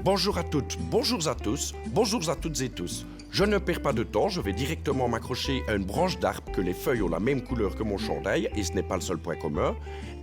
Bonjour à toutes, bonjour à tous, bonjour à toutes et tous. Je ne perds pas de temps, je vais directement m'accrocher à une branche d'arbre que les feuilles ont la même couleur que mon chandail, et ce n'est pas le seul point commun.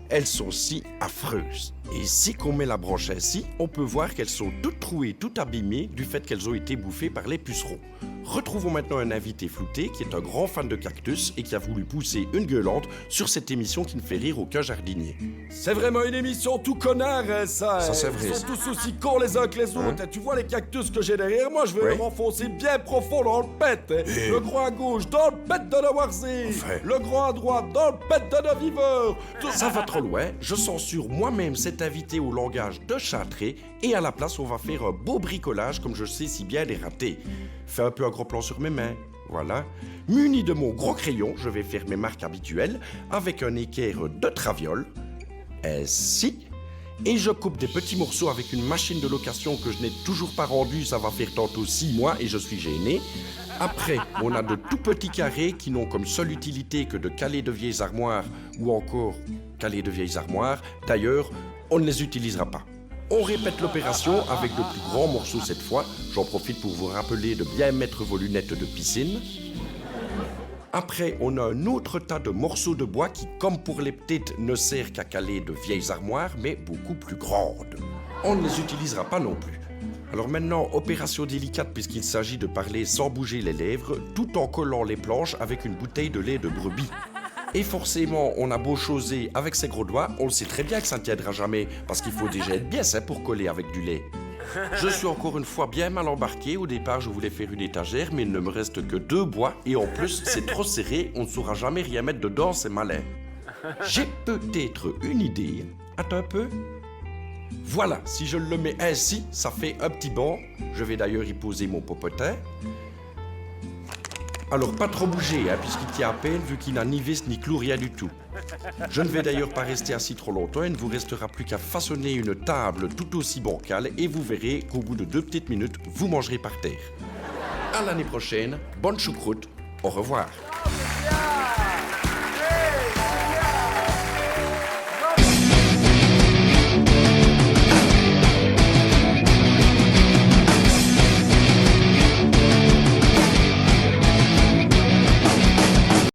Elles sont si affreuses. Et si qu'on met la branche ainsi, on peut voir qu'elles sont toutes trouées, toutes abîmées du fait qu'elles ont été bouffées par les pucerons. Retrouvons maintenant un invité flouté qui est un grand fan de cactus et qui a voulu pousser une gueulante sur cette émission qui ne fait rire aucun jardinier. C'est vraiment une émission tout connard, hein, ça. Ça, c'est vrai. Ils sont tous aussi cons les uns que les autres. Tu vois les cactus que j'ai derrière moi, je vais Oui. les renfoncer bien profond dans le pet. Et- Le grand à gauche dans le pet de la Warzy. Enfin. Le grand à droite dans le pet de la Viveur. Ça va trop loin, je censure moi-même cet invité au langage de Châtré et à la place on va faire un beau bricolage comme je sais si bien les rater. Fais un peu un gros plan sur mes mains, voilà. Muni de mon gros crayon, je vais faire mes marques habituelles avec un équerre de traviole, ainsi. Et je coupe des petits morceaux avec une machine de location que je n'ai toujours pas rendue, ça va faire tantôt 6 mois et je suis gêné. Après, on a de tout petits carrés qui n'ont comme seule utilité que de caler de vieilles armoires ou encore caler de vieilles armoires. D'ailleurs, on ne les utilisera pas. On répète l'opération avec de plus grands morceaux cette fois. J'en profite pour vous rappeler de bien mettre vos lunettes de piscine. Après, on a un autre tas de morceaux de bois qui, comme pour les petites, ne sert qu'à caler de vieilles armoires, mais beaucoup plus grandes. On ne les utilisera pas non plus. Alors maintenant, opération délicate puisqu'il s'agit de parler sans bouger les lèvres, tout en collant les planches avec une bouteille de lait de brebis. Et forcément, on a beau choser avec ses gros doigts, on le sait très bien que ça ne tiendra jamais, parce qu'il faut déjà être bien sain pour coller avec du lait. Je suis encore une fois bien mal embarqué. Au départ, je voulais faire une étagère, mais il ne me reste que 2 bois. Et en plus, c'est trop serré, on ne saura jamais rien mettre dedans, c'est malin. J'ai peut-être une idée. Attends un peu. Voilà, si je le mets ainsi, ça fait un petit banc. Je vais d'ailleurs y poser mon popotin. Alors, pas trop bouger, hein, puisqu'il tient à peine, vu qu'il n'a ni vis ni clou, rien du tout. Je ne vais d'ailleurs pas rester assis trop longtemps, il ne vous restera plus qu'à façonner une table tout aussi bancale, et vous verrez qu'au bout de 2 petites minutes, vous mangerez par terre. À l'année prochaine, bonne choucroute, au revoir.